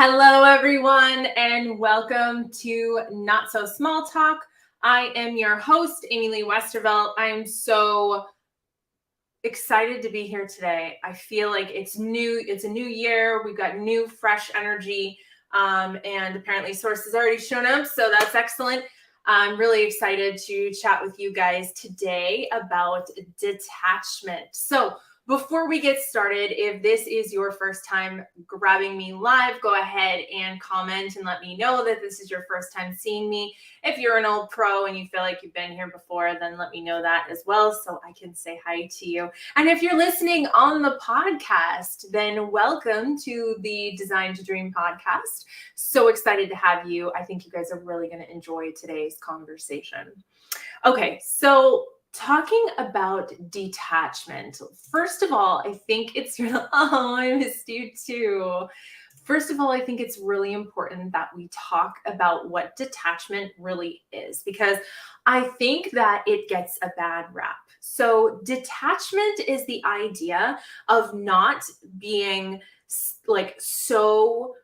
Hello, everyone, and welcome to Not So Small Talk. I am your host, Amy Lee Westervelt. I am so excited to be here today. I feel like it's new. It's a new year. We've got new, fresh energy, and apparently Source has already shown up, so that's excellent. I'm really excited to chat with you guys today about detachment. So before we get started, if this is your first time grabbing me live, go ahead and comment and let me know that this is your first time seeing me. If you're an old pro and you feel like you've been here before, then let me know that as well so I can say hi to you. And if you're listening on the podcast, then welcome to the Design to Dream podcast. So excited to have you. I think you guys are really going to enjoy today's conversation. Okay, so talking about detachment. First of all, I think it's I missed you too. First of all, I think it's really important that we talk about what detachment really is, because I think that it gets a bad rap. So detachment is the idea of not being like so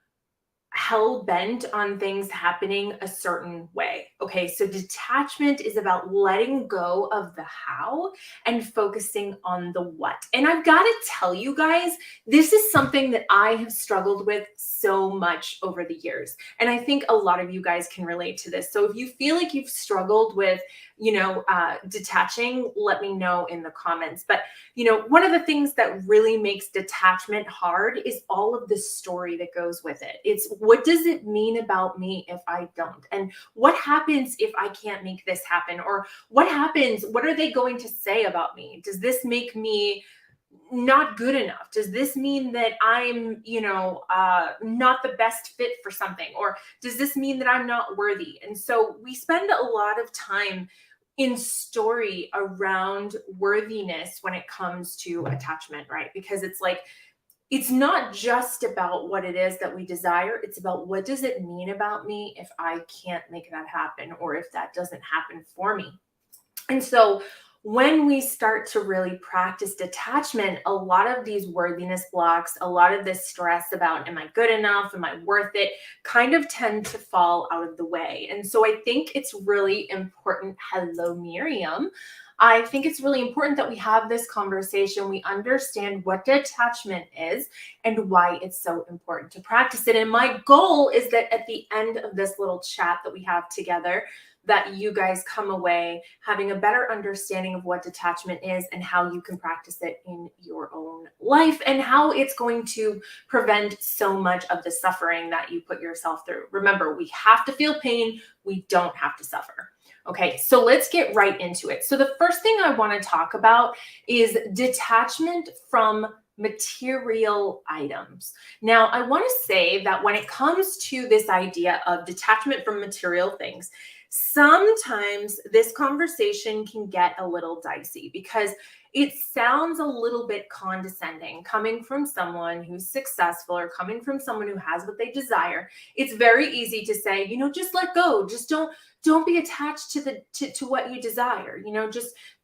hell-bent on things happening a certain way. Okay, so detachment is about letting go of the how and focusing on the what. And I've got to tell you guys, this is something that I have struggled with so much over the years. And I think a lot of you guys can relate to this. So if you feel like you've struggled with, detaching, let me know in the comments. But, one of the things that really makes detachment hard is all of the story that goes with it. It's what does it mean about me if I don't? And what happens if I can't make this happen? Or what happens? What are they going to say about me? Does this make me not good enough? Does this mean that I'm, not the best fit for something? Or does this mean that I'm not worthy? And so we spend a lot of time in story around worthiness when it comes to attachment, right? Because it's like, it's not just about what it is that we desire. It's about what does it mean about me if I can't make that happen, or if that doesn't happen for me. And so when we start to really practice detachment, a lot of these worthiness blocks, a lot of this stress about, am I good enough? Am I worth it? Kind of tend to fall out of the way. And so I think it's really important. Hello, Miriam. I think it's really important that we have this conversation. We understand what detachment is and why it's so important to practice it. And my goal is that at the end of this little chat that we have together, that you guys come away having a better understanding of what detachment is and how you can practice it in your own life, and how it's going to prevent so much of the suffering that you put yourself through. Remember, we have to feel pain. We don't have to suffer. Okay, so let's get right into it. So the first thing I want to talk about is detachment from material items. Now, I want to say that when it comes to this idea of detachment from material things, sometimes this conversation can get a little dicey because it sounds a little bit condescending coming from someone who's successful or coming from someone who has what they desire. It's very easy to say, just let go. Just don't be attached to what you desire.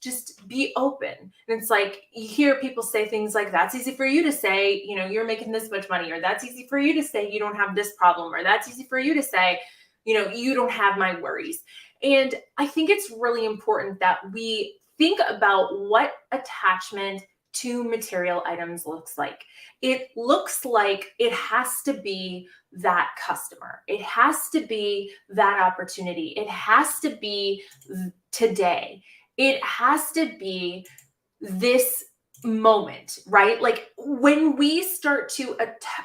Just be open. And it's like, you hear people say things like, that's easy for you to say, you're making this much money, or that's easy for you to say, you don't have this problem, or that's easy for you to say, you don't have my worries. And I think it's really important that we think about what attachment to material items looks like. It looks like it has to be that customer. It has to be that opportunity. It has to be today. It has to be this moment, right? Like when we start to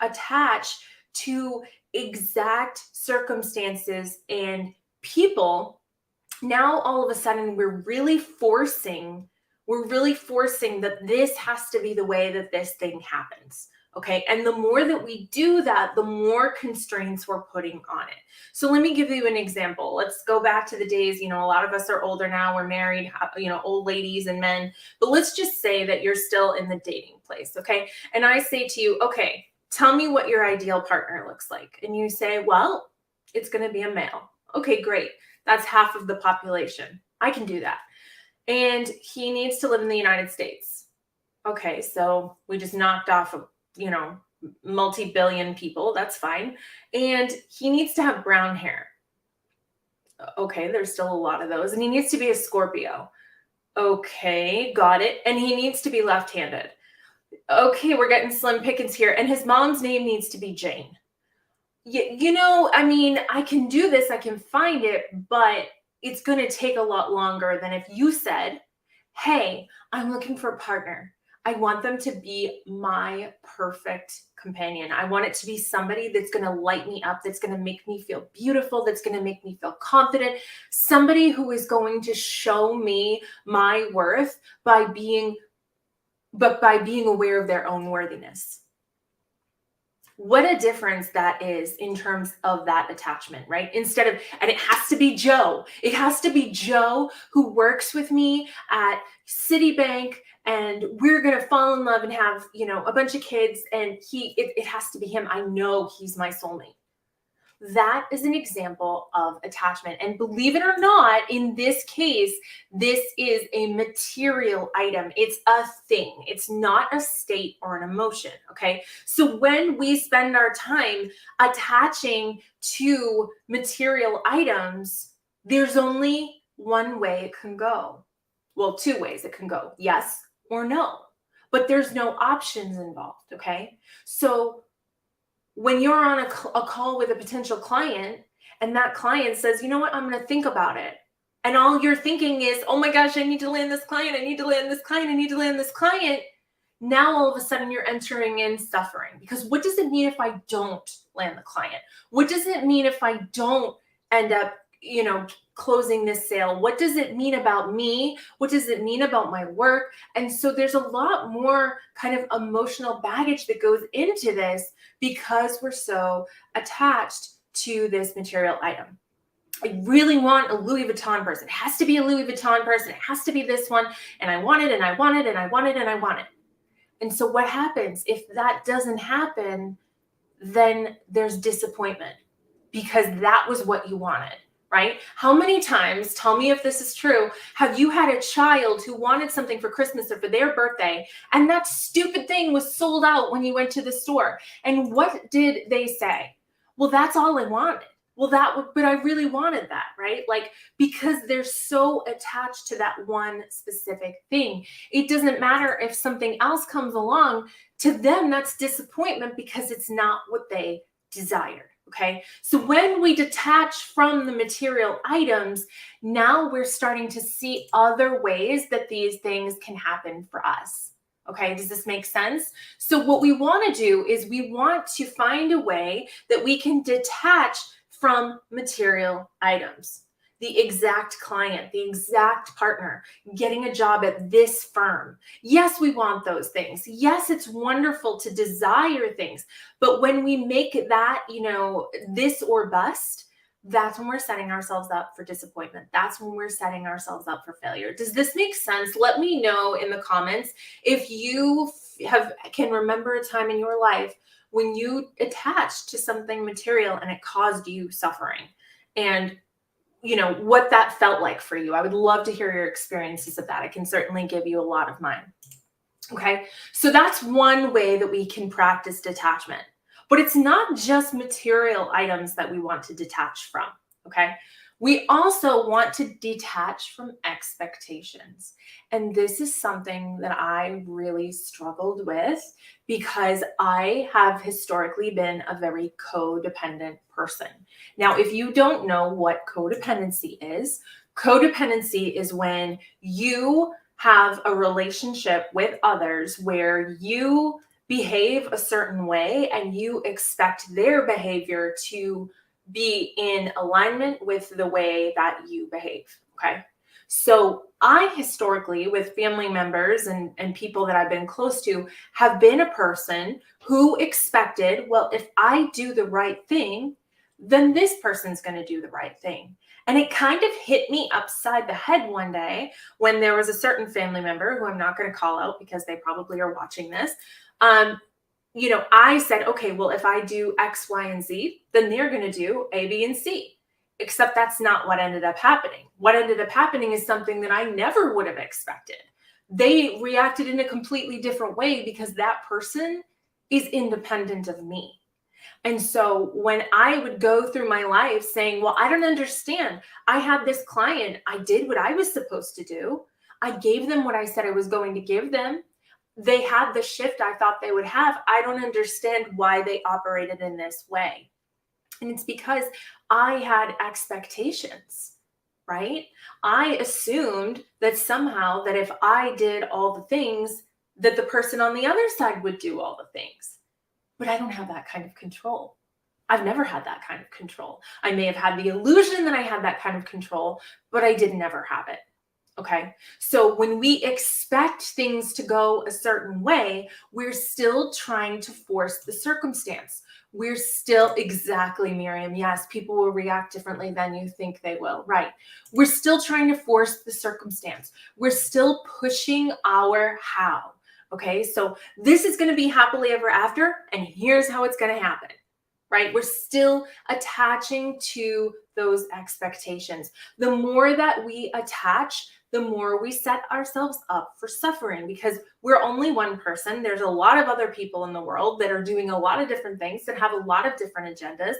attach to exact circumstances and people, now all of a sudden we're really forcing that this has to be the way that this thing happens. Okay. And the more that we do that, the more constraints we're putting on it. So let me give you an example. Let's go back to the days, a lot of us are older now, we're married, old ladies and men, but let's just say that you're still in the dating place. Okay. And I say to you, okay, tell me what your ideal partner looks like. And you say, well, it's going to be a male. Okay, great. That's half of the population. I can do that. And he needs to live in the United States. Okay, so we just knocked off, multi-billion people. That's fine. And he needs to have brown hair. Okay, there's still a lot of those. And he needs to be a Scorpio. Okay, got it. And he needs to be left-handed. Okay, we're getting slim pickings here. And his mom's name needs to be Jane. I mean, I can do this, I can find it, but it's going to take a lot longer than if you said, hey, I'm looking for a partner. I want them to be my perfect companion. I want it to be somebody that's going to light me up, that's going to make me feel beautiful, that's going to make me feel confident, somebody who is going to show me my worth by being aware of their own worthiness. What a difference that is in terms of that attachment, right? And it has to be Joe. It has to be Joe who works with me at Citibank, and we're going to fall in love and have, a bunch of kids, and it has to be him. I know he's my soulmate. That is an example of attachment. And believe it or not, in this case, this is a material item. It's a thing. It's not a state or an emotion, okay? So when we spend our time attaching to material items, there's only one way it can go. Well, two ways it can go, yes or no. But there's no options involved, okay? So when you're on a call with a potential client and that client says, you know what, I'm going to think about it. And all you're thinking is, oh my gosh, I need to land this client. I need to land this client. I need to land this client. Now, all of a sudden you're entering in suffering, because what does it mean if I don't land the client? What does it mean if I don't end up, closing this sale? What does it mean about me? What does it mean about my work? And so there's a lot more kind of emotional baggage that goes into this because we're so attached to this material item. I really want a Louis Vuitton purse. It has to be a Louis Vuitton purse. It has to be this one. And I want it, and I want it, and I want it, and I want it. And so what happens if that doesn't happen? Then there's disappointment, because that was what you wanted. Right? How many times, tell me if this is true, have you had a child who wanted something for Christmas or for their birthday, and that stupid thing was sold out when you went to the store? And what did they say? Well, that's all I wanted. Well, but I really wanted that, right? Because they're so attached to that one specific thing. It doesn't matter if something else comes along. To them, that's disappointment because it's not what they desired. Okay, so when we detach from the material items, now we're starting to see other ways that these things can happen for us. Okay, does this make sense? So what we want to do is we want to find a way that we can detach from material items. The exact client, the exact partner, getting a job at this firm. Yes, we want those things. Yes, it's wonderful to desire things. But when we make that, this or bust, that's when we're setting ourselves up for disappointment. That's when we're setting ourselves up for failure. Does this make sense? Let me know in the comments if you can remember a time in your life when you attached to something material and it caused you suffering, and what that felt like for you. I would love to hear your experiences of that. I can certainly give you a lot of mine. Okay, so that's one way that we can practice detachment. But it's not just material items that we want to detach from. Okay, we also want to detach from expectations. And this is something that I really struggled with, because I have historically been a very codependent person. Now, if you don't know what codependency is when you have a relationship with others where you behave a certain way and you expect their behavior to be in alignment with the way that you behave. Okay. So I historically, with family members and people that I've been close to, have been a person who expected, well, if I do the right thing, then this person's going to do the right thing. And it kind of hit me upside the head one day when there was a certain family member, who I'm not going to call out because they probably are watching this. I said, okay, well, if I do X, Y, and Z, then they're going to do A, B, and C. Except that's not what ended up happening. What ended up happening is something that I never would have expected. They reacted in a completely different way because that person is independent of me. And so when I would go through my life saying, well, I don't understand. I had this client. I did what I was supposed to do. I gave them what I said I was going to give them. They had the shift I thought they would have. I don't understand why they operated in this way. And it's because I had expectations, right? I assumed that somehow that if I did all the things, that the person on the other side would do all the things. But I don't have that kind of control. I've never had that kind of control. I may have had the illusion that I had that kind of control, but I did never have it. Okay. So when we expect things to go a certain way, we're still trying to force the circumstance. We're still, exactly, Miriam. Yes, people will react differently than you think they will. Right. We're still trying to force the circumstance. We're still pushing our how. Okay. So this is going to be happily ever after, and here's how it's going to happen. Right? We're still attaching to those expectations. The more that we attach, the more we set ourselves up for suffering, because we're only one person. There's a lot of other people in the world that are doing a lot of different things, that have a lot of different agendas.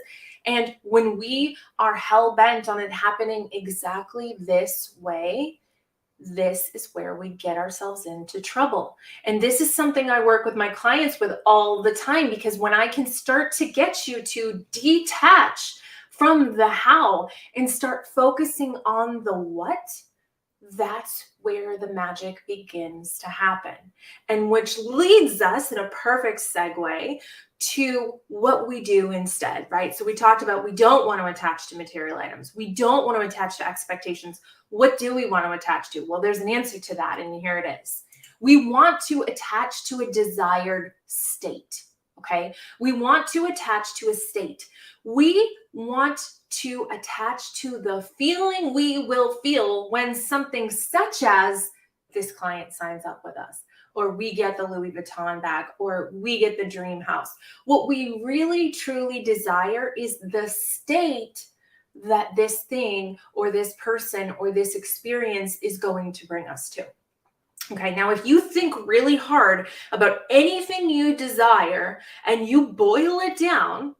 And when we are hell-bent on it happening exactly this way, this is where we get ourselves into trouble. And this is something I work with my clients with all the time, because when I can start to get you to detach from the how and start focusing on the what, that's where the magic begins to happen. And which leads us in a perfect segue to what we do instead, right? So we talked about, we don't want to attach to material items. We don't want to attach to expectations. What do we want to attach to? Well, there's an answer to that, and here it is. We want to attach to a desired state, okay? We want to attach to a state. We want to attach to the feeling we will feel when something such as this client signs up with us, or we get the Louis Vuitton bag, or we get the dream house. What we really truly desire is the state that this thing or this person or this experience is going to bring us to. Okay, now if you think really hard about anything you desire and you boil it down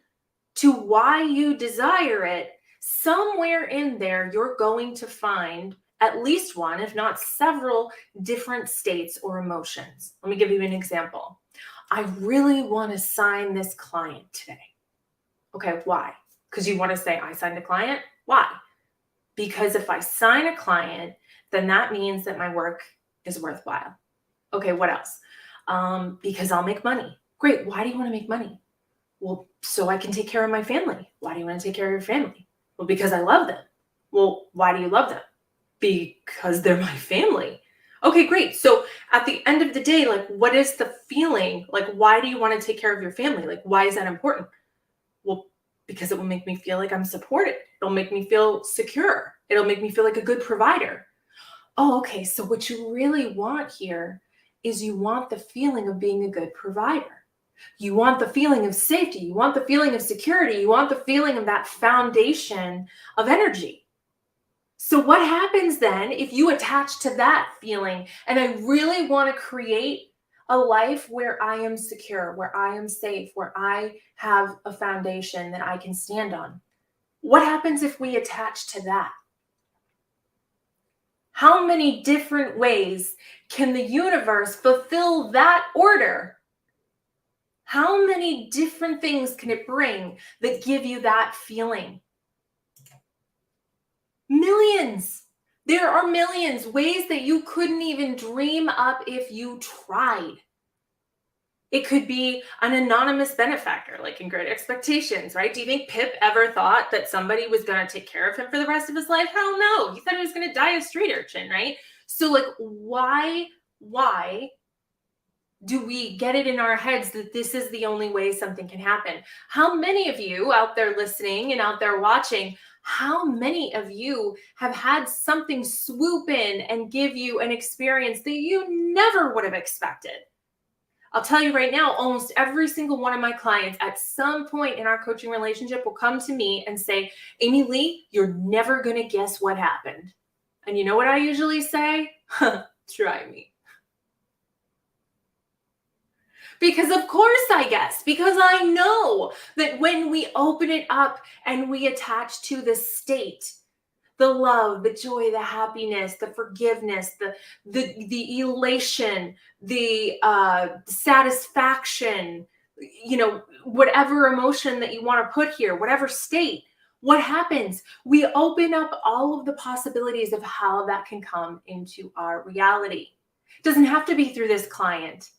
to why you desire it, somewhere in there you're going to find at least one, if not several, different states or emotions. Let me give you an example. I really want to sign this client today. Okay, why? Because you want to say, I signed a client? Why? Because if I sign a client, then that means that my work is worthwhile. Okay, what else? Because I'll make money. Great. Why do you want to make money? Well, so I can take care of my family. Why do you want to take care of your family? Well, because I love them. Well, why do you love them? Because they're my family. Okay, great. So at the end of the day, like, what is the feeling? Like, why do you want to take care of your family? Like, why is that important? Well, because it will make me feel like I'm supported. It'll make me feel secure. It'll make me feel like a good provider. Oh, okay. So what you really want here is you want the feeling of being a good provider. You want the feeling of safety. You want the feeling of security. You want the feeling of that foundation of energy. So what happens then if you attach to that feeling, and I really want to create a life where I am secure, where I am safe, where I have a foundation that I can stand on? What happens if we attach to that? How many different ways can the universe fulfill that order? How many different things can it bring that give you that feeling? Millions. There are millions, ways that you couldn't even dream up if you tried. It could be an anonymous benefactor, like in Great Expectations, right? Do you think Pip ever thought that somebody was going to take care of him for the rest of his life? Hell no. He thought he was going to die a street urchin, right? So like, why do we get it in our heads that this is the only way something can happen? How many of you out there listening and out there watching, how many of you have had something swoop in and give you an experience that you never would have expected? I'll tell you right now, almost every single one of my clients at some point in our coaching relationship will come to me and say, Amy Lee, you're never going to guess what happened. And you know what I usually say? Try me. Because of course I guess, because I know that when we open it up and we attach to the state, the love, the joy, the happiness, the forgiveness, the elation, the satisfaction, whatever emotion that you want to put here, whatever state, what happens? We open up all of the possibilities of how that can come into our reality. It doesn't have to be through this client.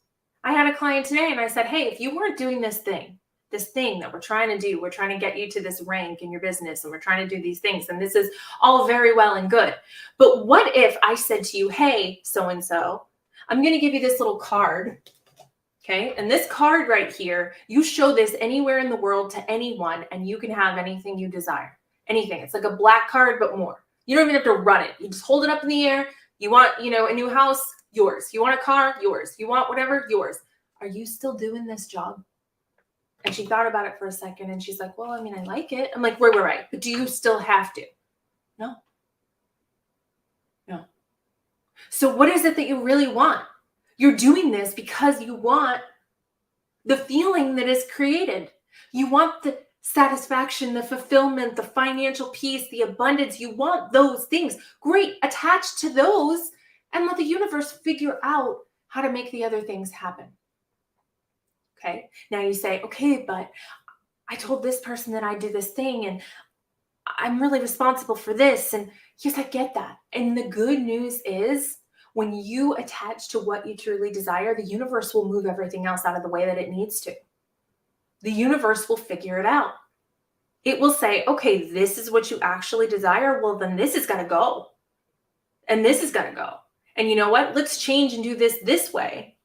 I had a client today and I said, hey, if you weren't doing this thing that we're trying to do, we're trying to get you to this rank in your business and we're trying to do these things. And this is all very well and good. But what if I said to you, hey, so-and-so, I'm going to give you this little card. Okay. And this card right here, you show this anywhere in the world to anyone and you can have anything you desire. Anything. It's like a black card, but more. You don't even have to run it. You just hold it up in the air. You want, a new house, yours. You want a car, yours. You want whatever, yours. Are you still doing this job? And she thought about it for a second and she's like, well, I mean, I like it. I'm like, right. But do you still have to? No. So what is it that you really want? You're doing this because you want the feeling that is created. You want the satisfaction, the fulfillment, the financial peace, the abundance. You want those things. Great. Attach to those and let the universe figure out how to make the other things happen. Okay. Now you say, okay, but I told this person that I do this thing and I'm really responsible for this. And yes, I get that. And the good news is when you attach to what you truly desire, the universe will move everything else out of the way that it needs to. The universe will figure it out. It will say, okay, this is what you actually desire. Well, then this is going to go. And this is going to go. And you know what? Let's change and do this way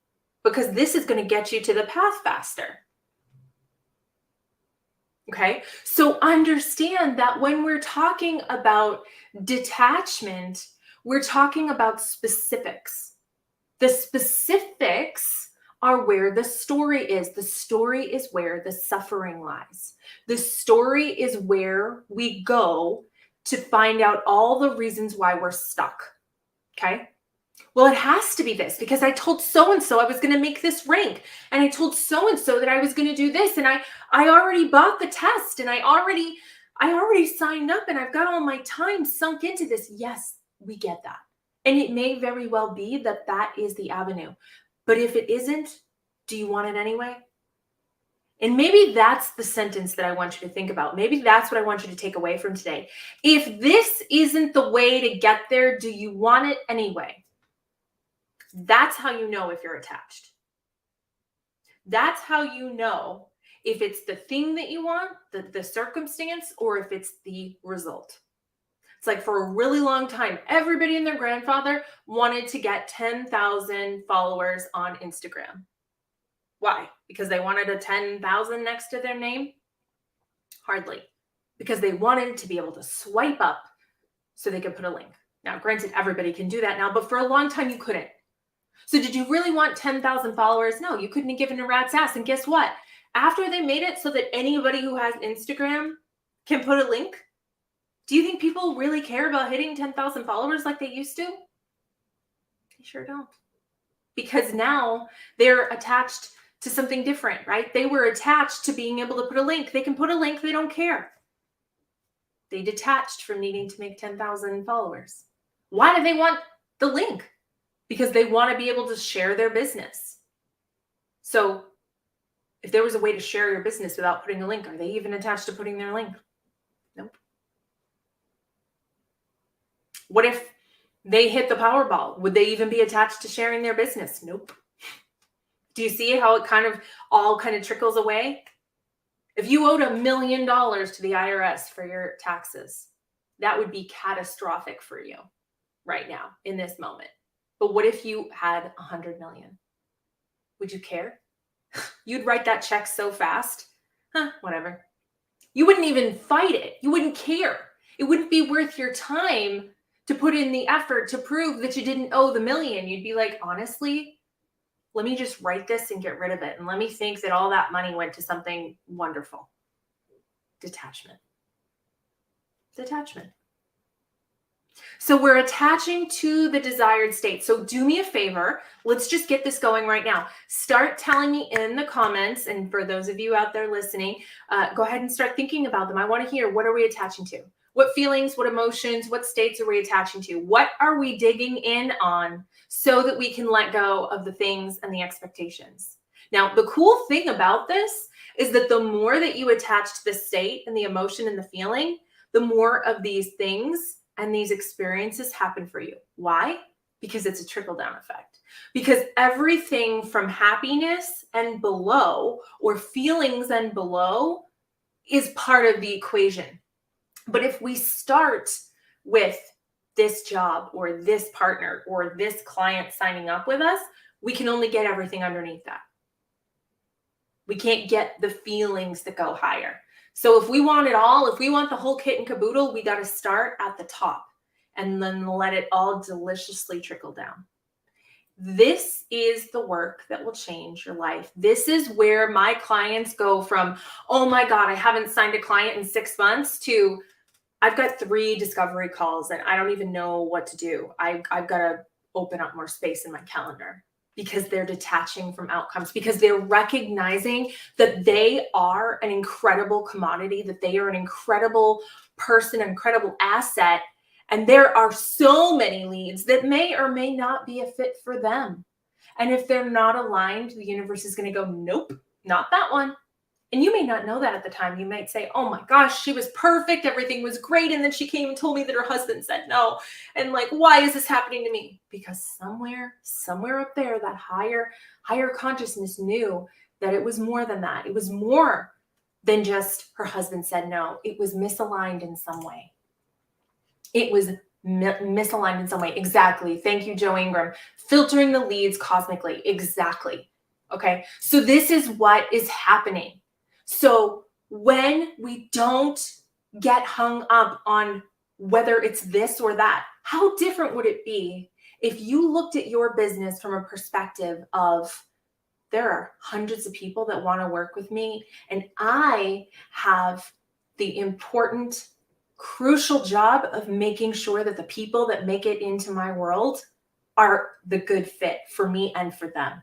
because this is going to get you to the path faster. Okay, so understand that when we're talking about detachment, we're talking about specifics. The specifics are where the story is. The story is where the suffering lies. The story is where we go to find out all the reasons why we're stuck. Okay. Well, it has to be this because I told so-and-so I was going to make this rank. And I told so-and-so that I was going to do this. And I already bought the test and I already signed up and I've got all my time sunk into this. Yes, we get that. And it may very well be that that is the avenue. But if it isn't, do you want it anyway? And maybe that's the sentence that I want you to think about. Maybe that's what I want you to take away from today. If this isn't the way to get there, do you want it anyway? That's how you know if you're attached. That's how you know if it's the thing that you want, the circumstance, or if it's the result. It's like for a really long time, everybody and their grandfather wanted to get 10,000 followers on Instagram. Why? Because they wanted a 10,000 next to their name? Hardly. Because they wanted to be able to swipe up so they could put a link. Now, granted, everybody can do that now, but for a long time you couldn't. So did you really want 10,000 followers? No, you couldn't have given a rat's ass. And guess what? After they made it so that anybody who has Instagram can put a link, do you think people really care about hitting 10,000 followers like they used to? They sure don't. Because now they're attached to something different, right? They were attached to being able to put a link. They can put a link. They don't care. They detached from needing to make 10,000 followers. Why do they want the link? Because they want to be able to share their business. So if there was a way to share your business without putting a link, are they even attached to putting their link? Nope. What if they hit the Powerball? Would they even be attached to sharing their business? Nope. Do you see how it all trickles away? If you owed $1 million to the IRS for your taxes, that would be catastrophic for you right now in this moment. But what if you had 100 million? Would you care? You'd write that check so fast. Whatever. You wouldn't even fight it. You wouldn't care. It wouldn't be worth your time to put in the effort to prove that you didn't owe the million. You'd be like, honestly, let me just write this and get rid of it. And let me think that all that money went to something wonderful. Detachment. Detachment. So we're attaching to the desired state. So do me a favor. Let's just get this going right now. Start telling me in the comments. And for those of you out there listening, go ahead and start thinking about them. I want to hear, what are we attaching to? What feelings, what emotions, what states are we attaching to? What are we digging in on so that we can let go of the things and the expectations? Now, the cool thing about this is that the more that you attach to the state and the emotion and the feeling, the more of these things and these experiences happen for you. Why? Because it's a trickle-down effect. Because everything from happiness and below, or feelings and below, is part of the equation. But if we start with this job or this partner or this client signing up with us, we can only get everything underneath that. We can't get the feelings that go higher. So if we want it all, if we want the whole kit and caboodle, we got to start at the top and then let it all deliciously trickle down. This is the work that will change your life. This is where my clients go from, oh my God, I haven't signed a client in 6 months, to I've got 3 discovery calls and I don't even know what to do. I've got to open up more space in my calendar, because they're detaching from outcomes, because they're recognizing that they are an incredible commodity, that they are an incredible person, an incredible asset. And there are so many leads that may or may not be a fit for them. And if they're not aligned, the universe is going to go, nope, not that one. And you may not know that at the time. You might say, oh my gosh, she was perfect. Everything was great. And then she came and told me that her husband said no. And like, why is this happening to me? Because somewhere up there, that higher consciousness knew that it was more than that. It was more than just her husband said no. It was misaligned in some way. It was misaligned in some way. Exactly. Thank you, Joe Ingram. Filtering the leads cosmically. Exactly. Okay. So this is what is happening. So when we don't get hung up on whether it's this or that, how different would it be if you looked at your business from a perspective of, there are hundreds of people that want to work with me, and I have the important, crucial job of making sure that the people that make it into my world are the good fit for me and for them.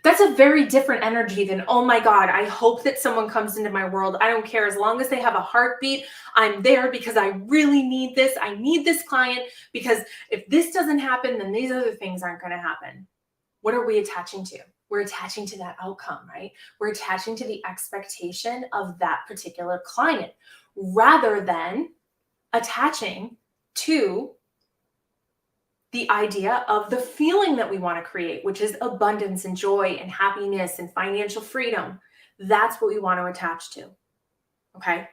That's a very different energy than, oh my God, I hope that someone comes into my world. I don't care. As long as they have a heartbeat, I'm there because I really need this. I need this client, because if this doesn't happen, then these other things aren't going to happen. What are we attaching to? We're attaching to that outcome, right? We're attaching to the expectation of that particular client, rather than attaching to the idea of the feeling that we want to create, which is abundance and joy and happiness and financial freedom. That's what we want to attach to. Okay.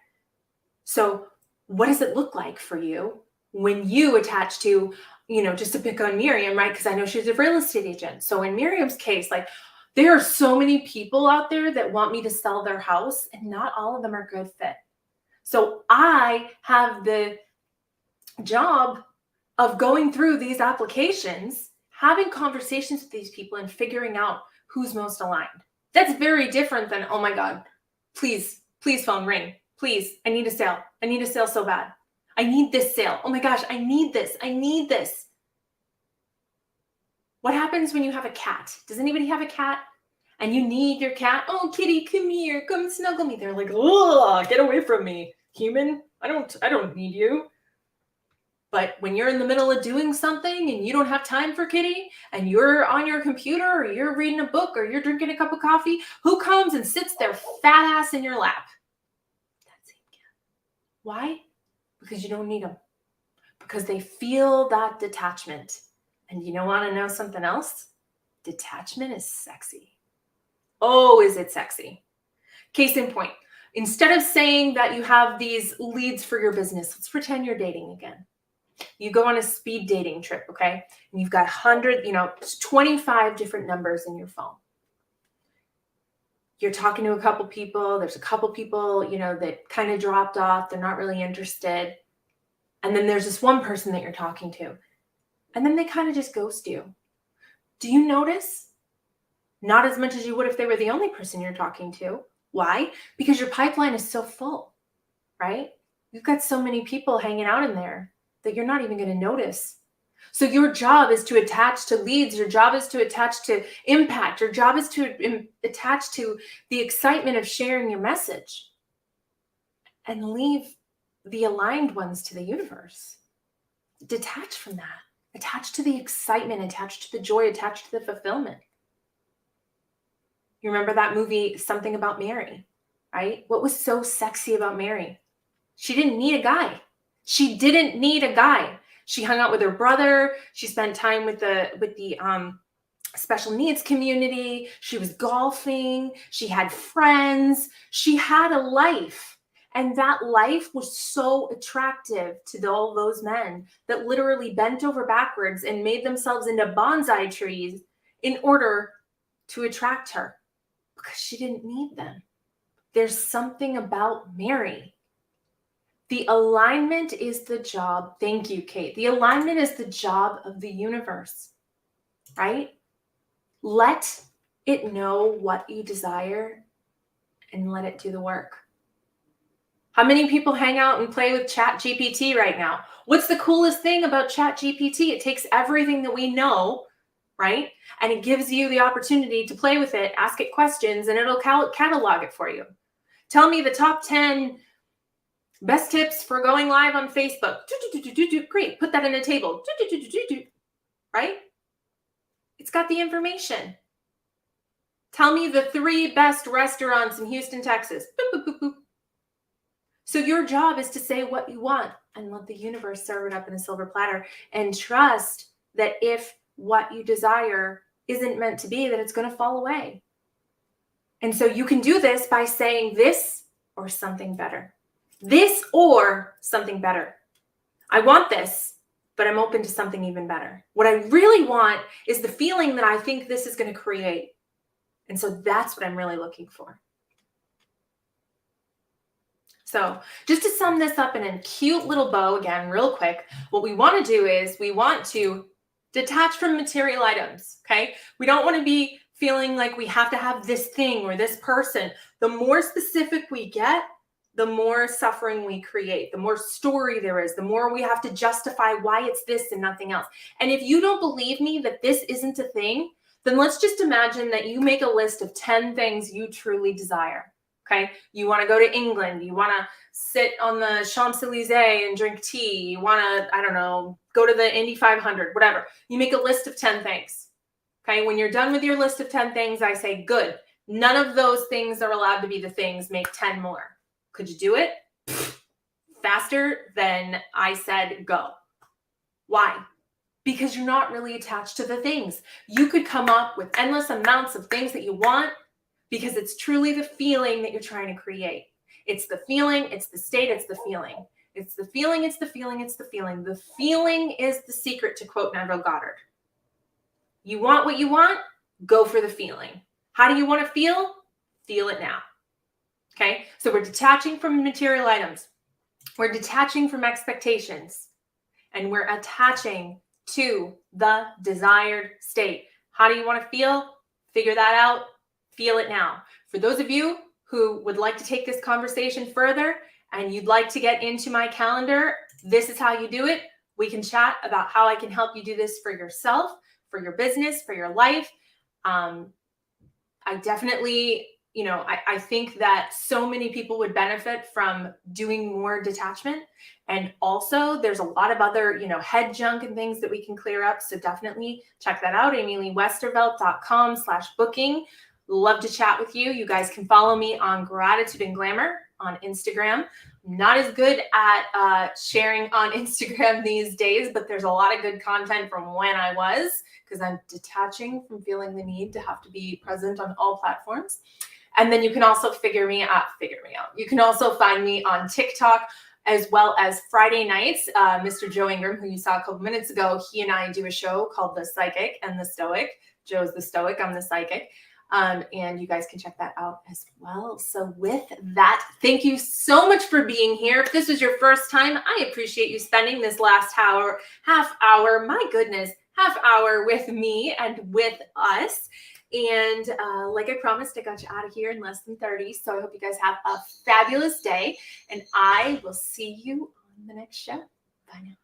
So what does it look like for you when you attach to, just to pick on Miriam, right? Because I know she's a real estate agent. So in Miriam's case, like, there are so many people out there that want me to sell their house, and not all of them are good fit. So I have the job of going through these applications, having conversations with these people, and figuring out who's most aligned. That's very different than, oh my God, please phone ring. Please, I need a sale. I need a sale so bad. I need this sale. Oh my gosh, I need this. I need this. What happens when you have a cat? Does anybody have a cat? And you need your cat. Oh, kitty, come here. Come snuggle me. They're like, oh, get away from me. Human, I don't need you. But when you're in the middle of doing something and you don't have time for kitty, and you're on your computer, or you're reading a book, or you're drinking a cup of coffee, who comes and sits their fat ass in your lap? That same cat. Why? Because you don't need them. Because they feel that detachment. And you don't want to know something else? Detachment is sexy. Oh, is it sexy? Case in point. Instead of saying that you have these leads for your business, let's pretend you're dating again. You go on a speed dating trip, okay? And you've got 25 different numbers in your phone. You're talking to a couple people. There's a couple people, that kind of dropped off. They're not really interested. And then there's this one person that you're talking to. And then they kind of just ghost you. Do you notice? Not as much as you would if they were the only person you're talking to. Why? Because your pipeline is so full, right? You've got so many people hanging out in there. that you're not even going to notice. So your job is to attach to leads. Your job is to attach to impact. Your job is to attach to the excitement of sharing your message and leave the aligned ones to the universe. Detach from that. Attach to the excitement, attach to the joy, attach to the fulfillment. You remember that movie, Something About Mary, right? What was so sexy about Mary? She didn't need a guy. She didn't need a guy. She hung out with her brother. She spent time with the special needs community. She was golfing. She had friends. She had a life. And that life was so attractive to all those men that literally bent over backwards and made themselves into bonsai trees in order to attract her, because she didn't need them. There's something about Mary. The alignment is the job. Thank you, Kate. The alignment is the job of the universe, right? Let it know what you desire and let it do the work. How many people hang out and play with ChatGPT right now? What's the coolest thing about ChatGPT? It takes everything that we know, right? And it gives you the opportunity to play with it, ask it questions, and it'll catalog it for you. Tell me the top 10 best tips for going live on Facebook. Great. Put that in a table. Right? It's got the information. Tell me the 3 best restaurants in Houston, Texas. So your job is to say what you want and let the universe serve it up in a silver platter, and trust that if what you desire isn't meant to be, that it's going to fall away. And so you can do this by saying this or something better. This or something better. I want this, but I'm open to something even better. What I really want is the feeling that I think this is going to create. And so that's what I'm really looking for. So just to sum this up in a cute little bow again, real quick, what we want to do is we want to detach from material items, okay? We don't want to be feeling like we have to have this thing or this person. The more specific we get, the more suffering we create, the more story there is, the more we have to justify why it's this and nothing else. And if you don't believe me that this isn't a thing, then let's just imagine that you make a list of 10 things you truly desire. Okay, you want to go to England, you want to sit on the Champs-Elysees and drink tea, you want to, I don't know, go to the Indy 500, whatever. You make a list of 10 things. Okay, when you're done with your list of 10 things, I say, good. None of those things are allowed to be the things, make 10 more. Could you do it? Faster than I said go. Why? Because you're not really attached to the things. You could come up with endless amounts of things that you want, because it's truly the feeling that you're trying to create. It's the feeling, it's the state, it's the feeling. It's the feeling, it's the feeling, it's the feeling. The feeling is the secret, to quote Neville Goddard. You want what you want? Go for the feeling. How do you want to feel? Feel it now. Okay? So we're detaching from material items. We're detaching from expectations. And we're attaching to the desired state. How do you want to feel? Figure that out. Feel it now. For those of you who would like to take this conversation further and you'd like to get into my calendar, this is how you do it. We can chat about how I can help you do this for yourself, for your business, for your life. I definitely, I think that so many people would benefit from doing more detachment. And also there's a lot of other, head junk and things that we can clear up. So definitely check that out. AmyLeeWestervelt.com/booking. Love to chat with you. You guys can follow me on Gratitude and Glamour on Instagram. I'm not as good at sharing on Instagram these days, but there's a lot of good content from when I was, because I'm detaching from feeling the need to have to be present on all platforms. And then you can also figure me out. You can also find me on TikTok, as well as Friday nights. Mr. Joe Ingram, who you saw a couple minutes ago, he and I do a show called The Psychic and the Stoic. Joe's the Stoic, I'm the Psychic. And you guys can check that out as well. So with that, thank you so much for being here. If this was your first time, I appreciate you spending this last half hour, my goodness, half hour with me and with us. And like I promised, I got you out of here in less than 30. So I hope you guys have a fabulous day, and I will see you on the next show. Bye now.